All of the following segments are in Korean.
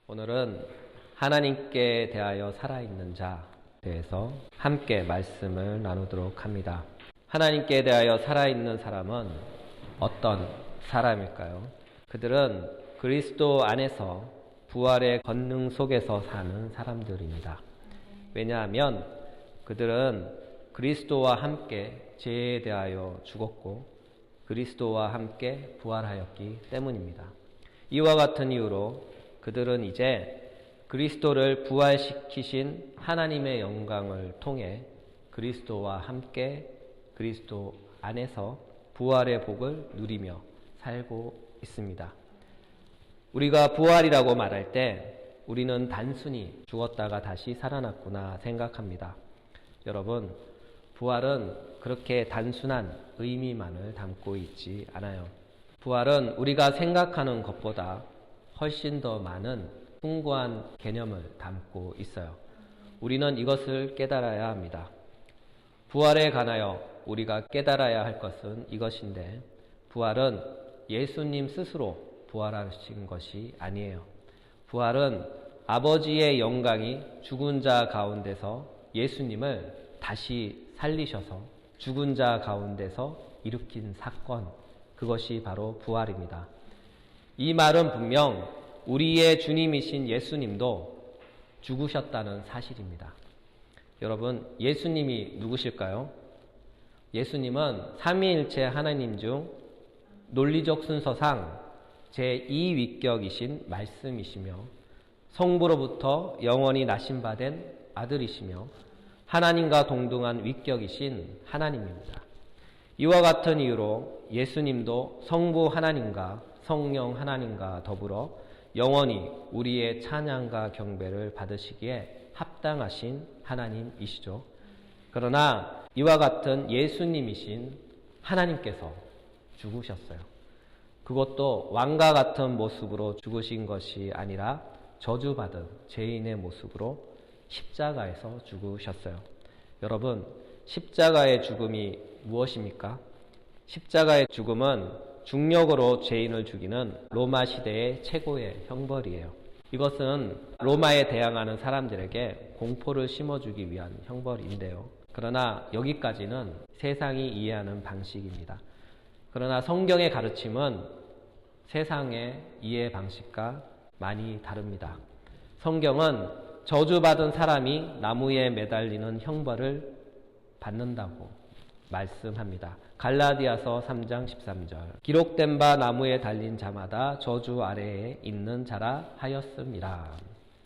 오늘은 하나님께 대하여 살아있는 자에 대해서 함께 말씀을 나누도록 합니다. 하나님께 대하여 살아있는 사람은 어떤 사람일까요? 그들은 그리스도 안에서 부활의 권능 속에서 사는 사람들입니다. 왜냐하면 그들은 그리스도와 함께 죄에 대하여 죽었고 그리스도와 함께 부활하였기 때문입니다. 이와 같은 이유로 그들은 이제 그리스도를 부활시키신 하나님의 영광을 통해 그리스도와 함께 그리스도 안에서 부활의 복을 누리며 살고 있습니다. 우리가 부활이라고 말할 때 우리는 단순히 죽었다가 다시 살아났구나 생각합니다. 여러분, 부활은 그렇게 단순한 의미만을 담고 있지 않아요. 부활은 우리가 생각하는 것보다 훨씬 더 많은 풍부한 개념을 담고 있어요. 우리는 이것을 깨달아야 합니다. 부활에 관하여 우리가 깨달아야 할 것은 이것인데, 부활은 예수님 스스로 부활하신 것이 아니에요. 부활은 아버지의 영광이 죽은 자 가운데서 예수님을 다시 살리셔서 죽은 자 가운데서 일으킨 사건, 그것이 바로 부활입니다. 이 말은 분명 우리의 주님이신 예수님도 죽으셨다는 사실입니다. 여러분, 예수님이 누구실까요? 예수님은 삼위일체 하나님 중 논리적 순서상 제2위격이신 말씀이시며 성부로부터 영원히 나심받은 아들이시며 하나님과 동등한 위격이신 하나님입니다. 이와 같은 이유로 예수님도 성부 하나님과 성령 하나님과 더불어 영원히 우리의 찬양과 경배를 받으시기에 합당하신 하나님이시죠. 그러나 이와 같은 예수님이신 하나님께서 죽으셨어요. 그것도 왕과 같은 모습으로 죽으신 것이 아니라 저주받은 죄인의 모습으로 십자가에서 죽으셨어요. 여러분, 십자가의 죽음이 무엇입니까? 십자가의 죽음은 중력으로 죄인을 죽이는 로마 시대의 최고의 형벌이에요. 이것은 로마에 대항하는 사람들에게 공포를 심어주기 위한 형벌인데요. 그러나 여기까지는 세상이 이해하는 방식입니다. 그러나 성경의 가르침은 세상의 이해 방식과 많이 다릅니다. 성경은 저주받은 사람이 나무에 매달리는 형벌을 받는다고 말씀합니다. 갈라디아서 3장 13절, 기록된 바 나무에 달린 자마다 저주 아래에 있는 자라 하였음이라.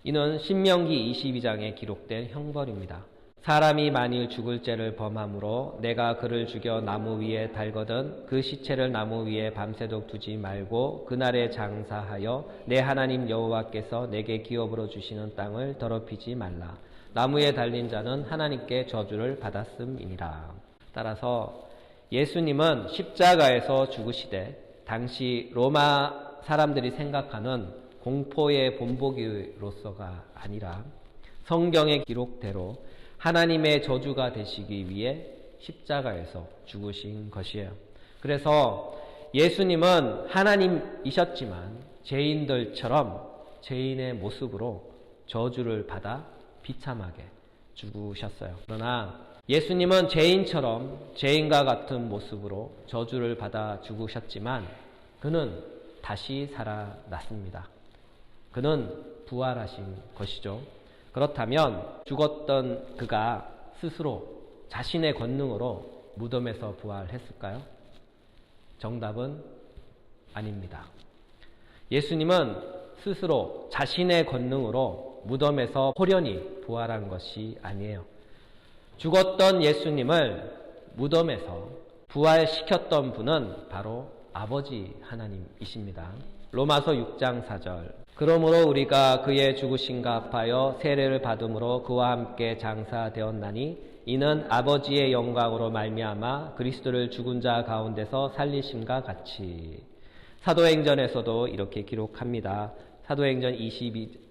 이는 신명기 22장에 기록된 형벌입니다. 사람이 만일 죽을 죄를 범함으로 내가 그를 죽여 나무 위에 달거든 그 시체를 나무 위에 밤새도록 두지 말고 그날에 장사하여 내 하나님 여호와께서 내게 기업으로 주시는 땅을 더럽히지 말라. 나무에 달린 자는 하나님께 저주를 받았음이니라. 따라서 예수님은 십자가에서 죽으시되 당시 로마 사람들이 생각하는 공포의 본보기로서가 아니라 성경의 기록대로 하나님의 저주가 되시기 위해 십자가에서 죽으신 것이에요. 그래서 예수님은 하나님이셨지만 죄인들처럼 죄인의 모습으로 저주를 받아 비참하게 죽으셨어요. 그러나 예수님은 죄인처럼 죄인과 같은 모습으로 저주를 받아 죽으셨지만 그는 다시 살아났습니다. 그는 부활하신 것이죠. 그렇다면 죽었던 그가 스스로 자신의 권능으로 무덤에서 부활했을까요? 정답은 아닙니다. 예수님은 스스로 자신의 권능으로 무덤에서 호련히 부활한 것이 아니에요. 죽었던 예수님을 무덤에서 부활시켰던 분은 바로 아버지 하나님이십니다. 로마서 6장 4절, 그러므로 우리가 그의 죽으심과 합하여 세례를 받음으로 그와 함께 장사되었나니 이는 아버지의 영광으로 말미암아 그리스도를 죽은 자 가운데서 살리심과 같이. 사도행전에서도 이렇게 기록합니다. 사도행전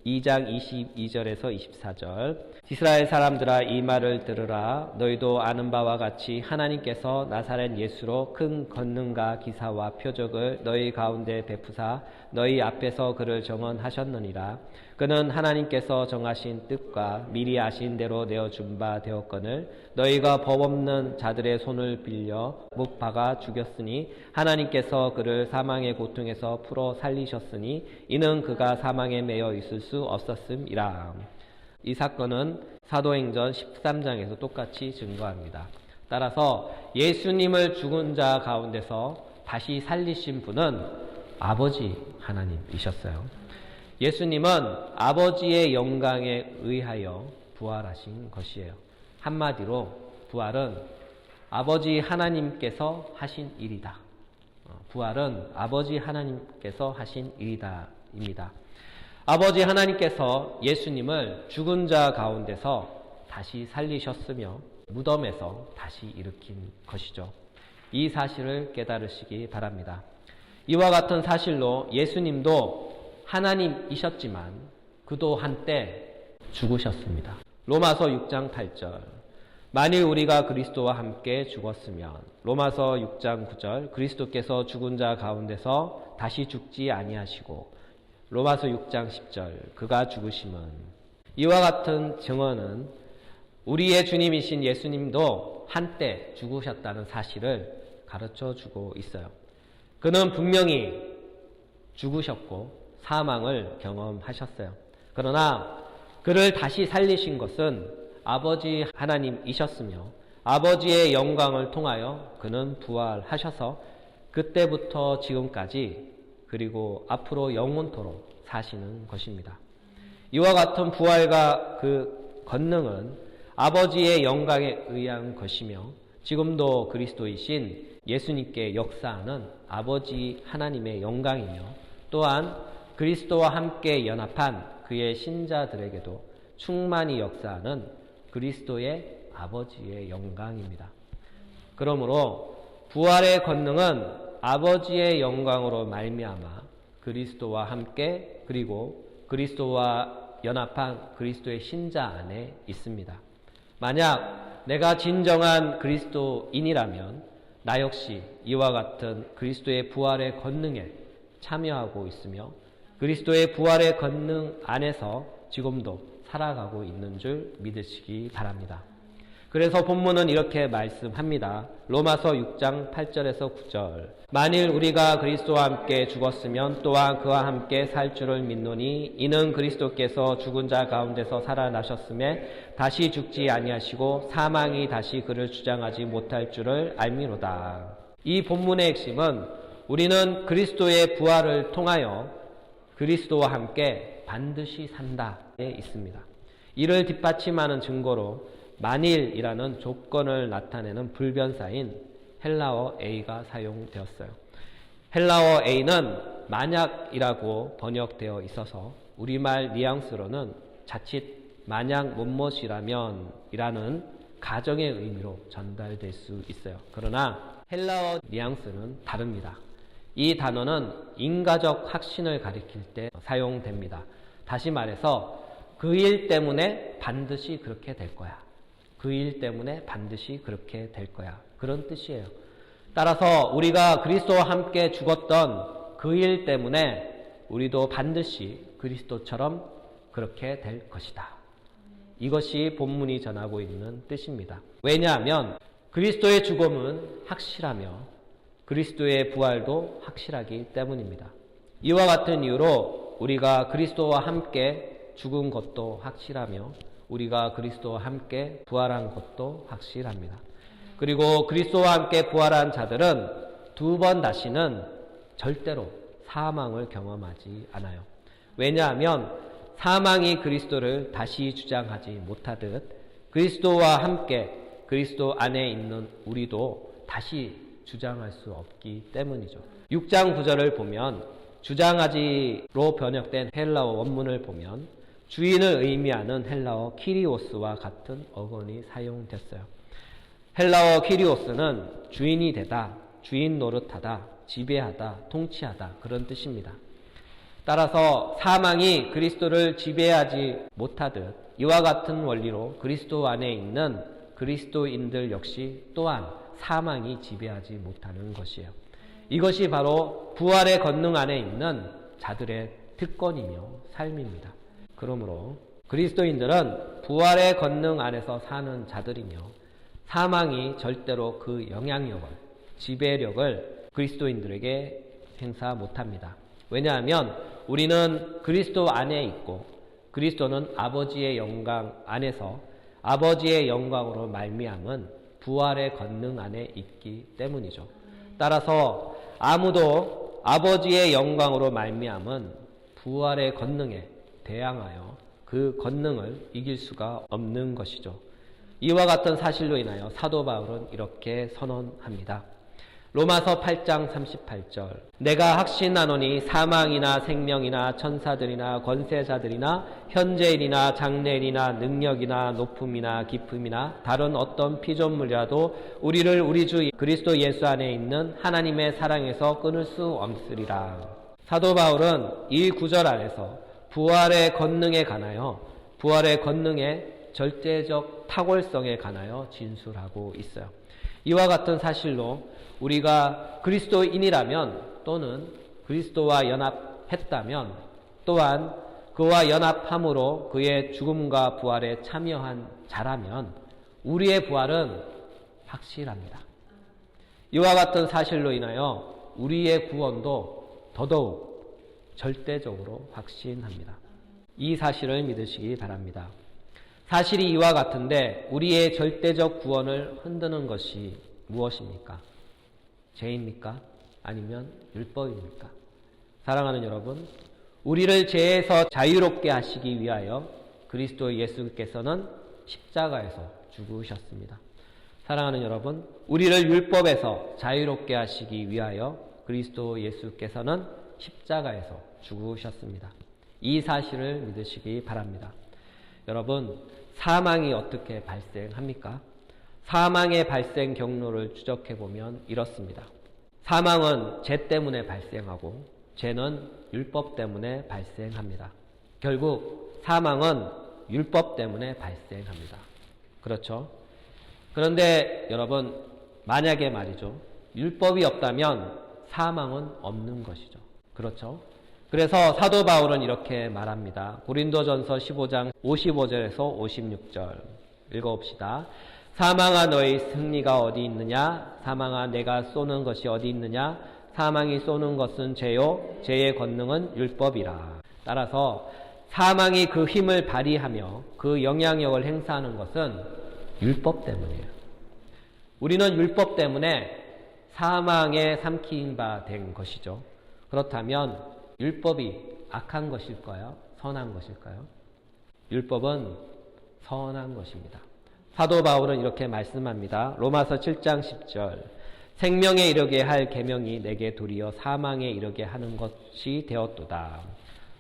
2장 22절에서 24절. 이스라엘 사람들아 이 말을 들으라. 너희도 아는 바와 같이 하나님께서 나사렛 예수로 큰 권능과 기사와 표적을 너희 가운데 베푸사 너희 앞에서 그를 정언하셨느니라. 그는 하나님께서 정하신 뜻과 미리 아신 대로 내어준 바 되었거늘 너희가 법 없는 자들의 손을 빌려 못 박아 죽였으니 하나님께서 그를 사망의 고통에서 풀어 살리셨으니 이는 그가 사망에 매여 있을 수 없었음이라. 이 사건은 사도행전 13장에서 똑같이 증거합니다. 따라서 예수님을 죽은 자 가운데서 다시 살리신 분은 아버지 하나님이셨어요. 예수님은 아버지의 영광에 의하여 부활하신 것이에요. 한마디로 부활은 아버지 하나님께서 하신 일이다. 부활은 아버지 하나님께서 하신 일이다입니다. 아버지 하나님께서 예수님을 죽은 자 가운데서 다시 살리셨으며 무덤에서 다시 일으킨 것이죠. 이 사실을 깨달으시기 바랍니다. 이와 같은 사실로 예수님도 하나님이셨지만 그도 한때 죽으셨습니다. 로마서 6장 8절. 만일 우리가 그리스도와 함께 죽었으면 로마서 6장 9절. 그리스도께서 죽은 자 가운데서 다시 죽지 아니하시고 로마서 6장 10절. 그가 죽으심은 이와 같은 증언은 우리의 주님이신 예수님도 한때 죽으셨다는 사실을 가르쳐 주고 있어요. 그는 분명히 죽으셨고 사망을 경험하셨어요. 그러나 그를 다시 살리신 것은 아버지 하나님이셨으며 아버지의 영광을 통하여 그는 부활하셔서 그때부터 지금까지 그리고 앞으로 영원토록 사시는 것입니다. 이와 같은 부활과 그 권능은 아버지의 영광에 의한 것이며 지금도 그리스도이신 예수님께 역사하는 아버지 하나님의 영광이며 또한 그리스도와 함께 연합한 그의 신자들에게도 충만히 역사하는 그리스도의 아버지의 영광입니다. 그러므로 부활의 권능은 아버지의 영광으로 말미암아 그리스도와 함께 그리고 그리스도와 연합한 그리스도의 신자 안에 있습니다. 만약 내가 진정한 그리스도인이라면 나 역시 이와 같은 그리스도의 부활의 권능에 참여하고 있으며 그리스도의 부활의 권능 안에서 지금도 살아가고 있는 줄 믿으시기 바랍니다. 그래서 본문은 이렇게 말씀합니다. 로마서 6장 8절에서 9절. 만일 우리가 그리스도와 함께 죽었으면 또한 그와 함께 살 줄을 믿노니 이는 그리스도께서 죽은 자 가운데서 살아나셨음에 다시 죽지 아니하시고 사망이 다시 그를 주장하지 못할 줄을 알미로다. 이 본문의 핵심은 우리는 그리스도의 부활을 통하여 그리스도와 함께 반드시 산다에 있습니다. 이를 뒷받침하는 증거로 만일이라는 조건을 나타내는 불변사인 헬라어 A가 사용되었어요. 헬라어 A는 만약이라고 번역되어 있어서 우리말 뉘앙스로는 자칫 만약 무엇이라면 이라는 가정의 의미로 전달될 수 있어요. 그러나 헬라어 뉘앙스는 다릅니다. 이 단어는 인가적 확신을 가리킬 때 사용됩니다. 다시 말해서 그 일 때문에 반드시 그렇게 될 거야. 그 일 때문에 반드시 그렇게 될 거야. 그런 뜻이에요. 따라서 우리가 그리스도와 함께 죽었던 그 일 때문에 우리도 반드시 그리스도처럼 그렇게 될 것이다. 이것이 본문이 전하고 있는 뜻입니다. 왜냐하면 그리스도의 죽음은 확실하며 그리스도의 부활도 확실하기 때문입니다. 이와 같은 이유로 우리가 그리스도와 함께 죽은 것도 확실하며 우리가 그리스도와 함께 부활한 것도 확실합니다. 그리고 그리스도와 함께 부활한 자들은 두 번 다시는 절대로 사망을 경험하지 않아요. 왜냐하면 사망이 그리스도를 다시 주장하지 못하듯 그리스도와 함께 그리스도 안에 있는 우리도 다시 주장할 수 없기 때문이죠. 6장 9절을 보면 주장하지로 번역된 헬라어 원문을 보면 주인을 의미하는 헬라어 키리오스와 같은 어원이 사용됐어요. 헬라어 키리오스는 주인이 되다, 주인 노릇하다, 지배하다, 통치하다 그런 뜻입니다. 따라서 사망이 그리스도를 지배하지 못하듯 이와 같은 원리로 그리스도 안에 있는 그리스도인들 역시 또한 사망이 지배하지 못하는 것이에요. 이것이 바로 부활의 권능 안에 있는 자들의 특권이며 삶입니다. 그러므로 그리스도인들은 부활의 권능 안에서 사는 자들이며 사망이 절대로 그 영향력을, 지배력을 그리스도인들에게 행사 못합니다. 왜냐하면 우리는 그리스도 안에 있고 그리스도는 아버지의 영광 안에서 아버지의 영광으로 말미암은 부활의 권능 안에 있기 때문이죠. 따라서 아무도 아버지의 영광으로 말미암은 부활의 권능에 대항하여 그 권능을 이길 수가 없는 것이죠. 이와 같은 사실로 인하여 사도 바울은 이렇게 선언합니다. 로마서 8장 38절 내가 확신하노니 사망이나 생명이나 천사들이나 권세자들이나 현재일이나 장래일이나 능력이나 높음이나 깊음이나 다른 어떤 피조물이라도 우리를 우리 주 그리스도 예수 안에 있는 하나님의 사랑에서 끊을 수 없으리라. 사도 바울은 이 구절 안에서 부활의 권능에 관하여 부활의 권능의 절대적 탁월성에 관하여 진술하고 있어요. 이와 같은 사실로 우리가 그리스도인이라면 또는 그리스도와 연합했다면 또한 그와 연합함으로 그의 죽음과 부활에 참여한 자라면 우리의 부활은 확실합니다. 이와 같은 사실로 인하여 우리의 구원도 더더욱 절대적으로 확신합니다. 이 사실을 믿으시기 바랍니다. 사실이 이와 같은데 우리의 절대적 구원을 흔드는 것이 무엇입니까? 죄입니까? 아니면 율법입니까? 사랑하는 여러분, 우리를 죄에서 자유롭게 하시기 위하여 그리스도 예수께서는 십자가에서 죽으셨습니다. 사랑하는 여러분, 우리를 율법에서 자유롭게 하시기 위하여 그리스도 예수께서는 십자가에서 죽으셨습니다. 이 사실을 믿으시기 바랍니다. 여러분, 사망이 어떻게 발생합니까? 사망의 발생 경로를 추적해보면 이렇습니다. 사망은 죄 때문에 발생하고 죄는 율법 때문에 발생합니다. 결국 사망은 율법 때문에 발생합니다. 그렇죠? 그런데 여러분, 만약에 말이죠. 율법이 없다면 사망은 없는 것이죠. 그렇죠? 그래서 사도 바울은 이렇게 말합니다. 고린도전서 15장 55절에서 56절 읽어봅시다. 사망아 너의 승리가 어디 있느냐? 사망아 내가 쏘는 것이 어디 있느냐? 사망이 쏘는 것은 죄요 죄의 권능은 율법이라. 따라서 사망이 그 힘을 발휘하며 그 영향력을 행사하는 것은 율법 때문이에요. 우리는 율법 때문에 사망에 삼킨 바 된 것이죠. 그렇다면 율법이 악한 것일까요? 선한 것일까요? 율법은 선한 것입니다. 사도 바울은 이렇게 말씀합니다. 로마서 7장 10절 생명에 이르게 할 계명이 내게 도리어 사망에 이르게 하는 것이 되었도다.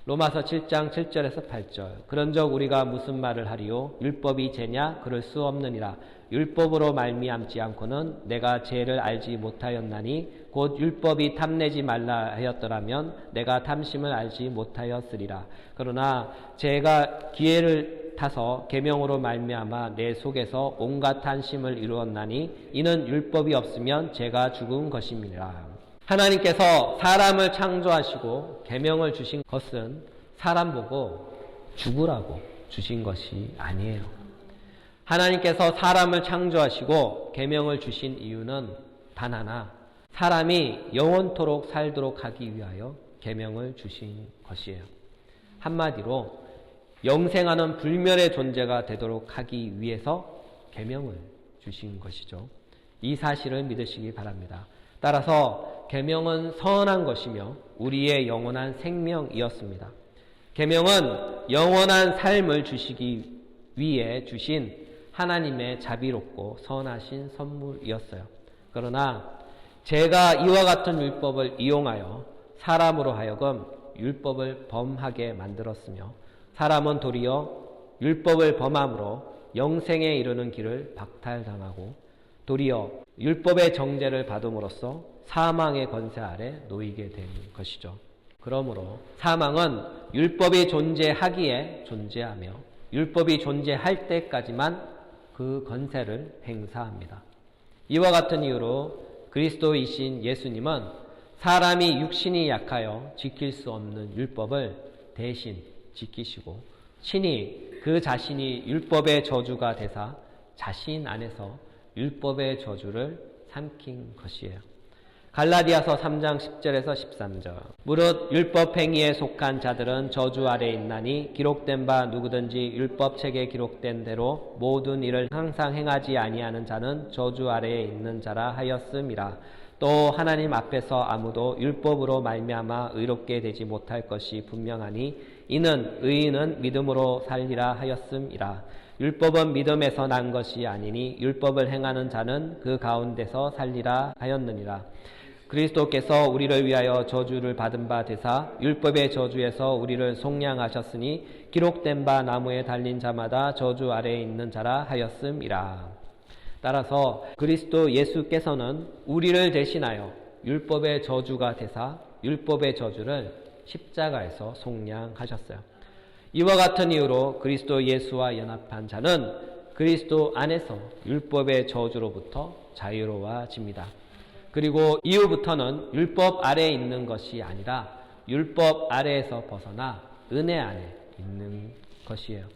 로마서 7장 7절에서 8절 그런즉 우리가 무슨 말을 하리요? 율법이 죄냐? 그럴 수 없느니라. 율법으로 말미암지 않고는 내가 죄를 알지 못하였나니 곧 율법이 탐내지 말라 하였더라면 내가 탐심을 알지 못하였으리라. 그러나 죄가 기회를 타서 계명으로 말미암아 내 속에서 온갖 탐심을 이루었나니 이는 율법이 없으면 죄가 죽은 것임이라. 하나님께서 사람을 창조하시고 계명을 주신 것은 사람 보고 죽으라고 주신 것이 아니에요. 하나님께서 사람을 창조하시고 계명을 주신 이유는 단 하나, 사람이 영원토록 살도록 하기 위하여 계명을 주신 것이에요. 한마디로 영생하는 불멸의 존재가 되도록 하기 위해서 계명을 주신 것이죠. 이 사실을 믿으시기 바랍니다. 따라서 계명은 선한 것이며 우리의 영원한 생명이었습니다. 계명은 영원한 삶을 주시기 위해 주신 하나님의 자비롭고 선하신 선물이었어요. 그러나 제가 이와 같은 율법을 이용하여 사람으로 하여금 율법을 범하게 만들었으며 사람은 도리어 율법을 범함으로 영생에 이르는 길을 박탈당하고 도리어 율법의 정죄를 받음으로써 사망의 권세 아래 놓이게 된 것이죠. 그러므로 사망은 율법이 존재하기에 존재하며 율법이 존재할 때까지만 그 권세를 행사합니다. 이와 같은 이유로 그리스도이신 예수님은 사람이 육신이 약하여 지킬 수 없는 율법을 대신 지키시고 친히 그 자신이 율법의 저주가 되사 자신 안에서 율법의 저주를 삼킨 것이에요. 갈라디아서 3장 10절에서 13절. 무릇 율법 행위에 속한 자들은 저주 아래 있나니 기록된 바 누구든지 율법책에 기록된 대로 모든 일을 항상 행하지 아니하는 자는 저주 아래에 있는 자라 하였음이라. 또 하나님 앞에서 아무도 율법으로 말미암아 의롭게 되지 못할 것이 분명하니 이는 의인은 믿음으로 살리라 하였음이라. 율법은 믿음에서 난 것이 아니니 율법을 행하는 자는 그 가운데서 살리라 하였느니라. 그리스도께서 우리를 위하여 저주를 받은 바 되사 율법의 저주에서 우리를 속량하셨으니 기록된 바 나무에 달린 자마다 저주 아래에 있는 자라 하였음이라. 따라서 그리스도 예수께서는 우리를 대신하여 율법의 저주가 되사 율법의 저주를 십자가에서 속량하셨어요. 이와 같은 이유로 그리스도 예수와 연합한 자는 그리스도 안에서 율법의 저주로부터 자유로워집니다. 그리고 이후부터는 율법 아래에 있는 것이 아니라 율법 아래에서 벗어나 은혜 안에 있는 것이에요.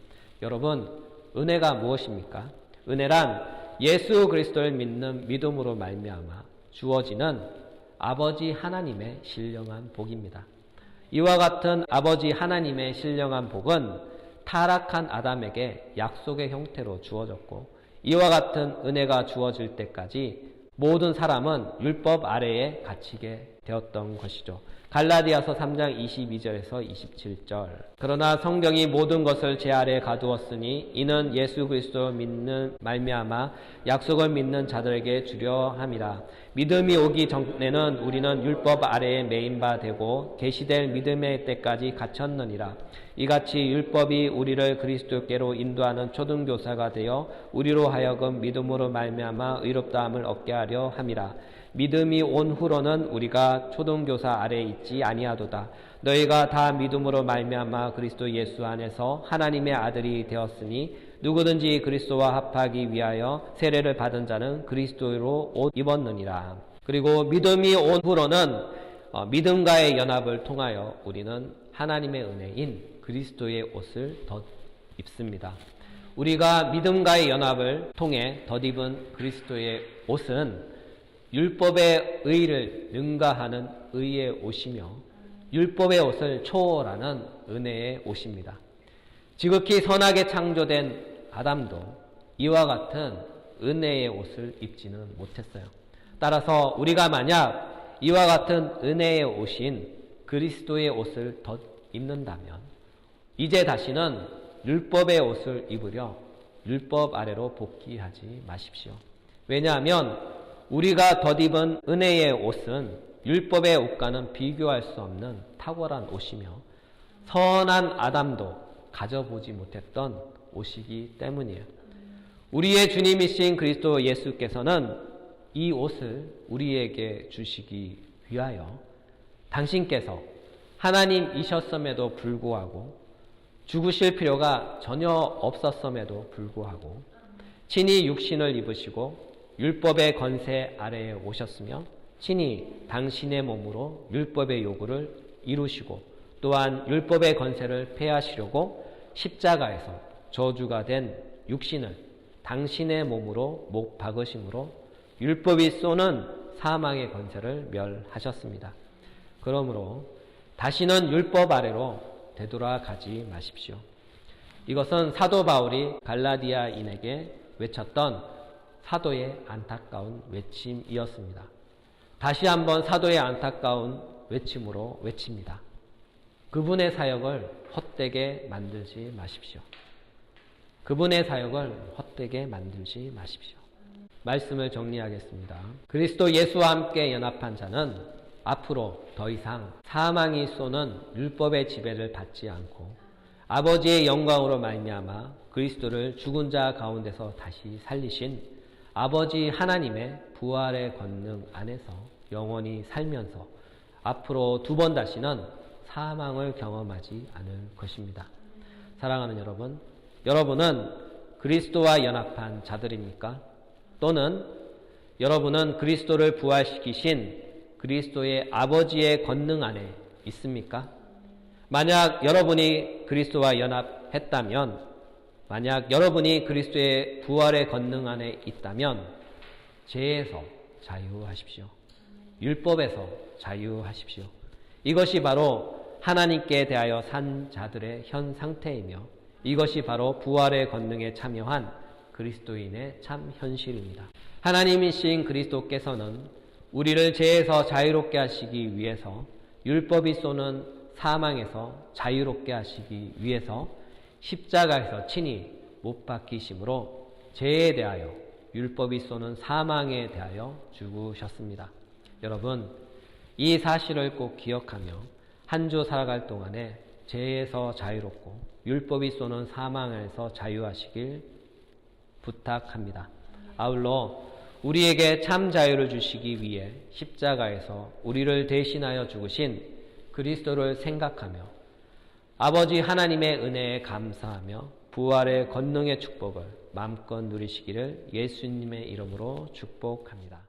여러분, 은혜가 무엇입니까? 은혜란 예수 그리스도를 믿는 믿음으로 말미암아 주어지는 아버지 하나님의 신령한 복입니다. 이와 같은 아버지 하나님의 신령한 복은 타락한 아담에게 약속의 형태로 주어졌고 이와 같은 은혜가 주어질 때까지 모든 사람은 율법 아래에 갇히게 되었던 것이죠. 갈라디아서 3장 22절에서 27절. 그러나 성경이 모든 것을 제 아래에 가두었으니 이는 예수 그리스도 믿는 말미암아 약속을 믿는 자들에게 주려 함이라. 믿음이 오기 전에는 우리는 율법 아래에 매인 바 되고 계시될 믿음의 때까지 갇혔느니라. 이같이 율법이 우리를 그리스도께로 인도하는 초등교사가 되어 우리로 하여금 믿음으로 말미암아 의롭다함을 얻게 하려 함이라. 믿음이 온 후로는 우리가 초등교사 아래에 있지 아니하도다. 너희가 다 믿음으로 말미암아 그리스도 예수 안에서 하나님의 아들이 되었으니 누구든지 그리스도와 합하기 위하여 세례를 받은 자는 그리스도로 옷 입었느니라. 그리고 믿음이 온 후로는 믿음과의 연합을 통하여 우리는 하나님의 은혜인 그리스도의 옷을 덧 입습니다. 우리가 믿음과의 연합을 통해 덧입은 그리스도의 옷은 율법의 의를 능가하는 의의 옷이며 율법의 옷을 초월하는 은혜의 옷입니다. 지극히 선하게 창조된 아담도 이와 같은 은혜의 옷을 입지는 못했어요. 따라서 우리가 만약 이와 같은 은혜의 옷인 그리스도의 옷을 덧 입는다면 이제 다시는 율법의 옷을 입으려 율법 아래로 복귀하지 마십시오. 왜냐하면 우리가 덧입은 은혜의 옷은 율법의 옷과는 비교할 수 없는 탁월한 옷이며 선한 아담도 가져보지 못했던 옷이기 때문이에요. 우리의 주님이신 그리스도 예수께서는 이 옷을 우리에게 주시기 위하여 당신께서 하나님이셨음에도 불구하고 죽으실 필요가 전혀 없었음에도 불구하고 친히 육신을 입으시고 율법의 권세 아래에 오셨으며 친히 당신의 몸으로 율법의 요구를 이루시고 또한 율법의 권세를 폐하시려고 십자가에서 저주가 된 육신을 당신의 몸으로 못 박으심으로 율법이 쏘는 사망의 권세를 멸하셨습니다. 그러므로 다시는 율법 아래로 되돌아가지 마십시오. 이것은 사도 바울이 갈라디아인에게 외쳤던 사도의 안타까운 외침이었습니다. 다시 한번 사도의 안타까운 외침으로 외칩니다. 그분의 사역을 헛되게 만들지 마십시오. 그분의 사역을 헛되게 만들지 마십시오. 말씀을 정리하겠습니다. 그리스도 예수와 함께 연합한 자는 앞으로 더 이상 사망이 쏘는 율법의 지배를 받지 않고 아버지의 영광으로 말미암아 그리스도를 죽은 자 가운데서 다시 살리신 아버지 하나님의 부활의 권능 안에서 영원히 살면서 앞으로 두 번 다시는 사망을 경험하지 않을 것입니다. 사랑하는 여러분, 여러분은 그리스도와 연합한 자들입니까? 또는 여러분은 그리스도를 부활시키신 그리스도의 아버지의 권능 안에 있습니까? 만약 여러분이 그리스도와 연합했다면, 만약 여러분이 그리스도의 부활의 권능 안에 있다면 죄에서 자유하십시오. 율법에서 자유하십시오. 이것이 바로 하나님께 대하여 산 자들의 현 상태이며 이것이 바로 부활의 권능에 참여한 그리스도인의 참 현실입니다. 하나님이신 그리스도께서는 우리를 죄에서 자유롭게 하시기 위해서 율법이 쏘는 사망에서 자유롭게 하시기 위해서 십자가에서 친히 못 박히심으로 죄에 대하여 율법이 쏘는 사망에 대하여 죽으셨습니다. 여러분, 이 사실을 꼭 기억하며 한 주 살아갈 동안에 죄에서 자유롭고 율법이 쏘는 사망에서 자유하시길 부탁합니다. 아울러 우리에게 참 자유를 주시기 위해 십자가에서 우리를 대신하여 죽으신 그리스도를 생각하며 아버지 하나님의 은혜에 감사하며 부활의 권능의 축복을 마음껏 누리시기를 예수님의 이름으로 축복합니다.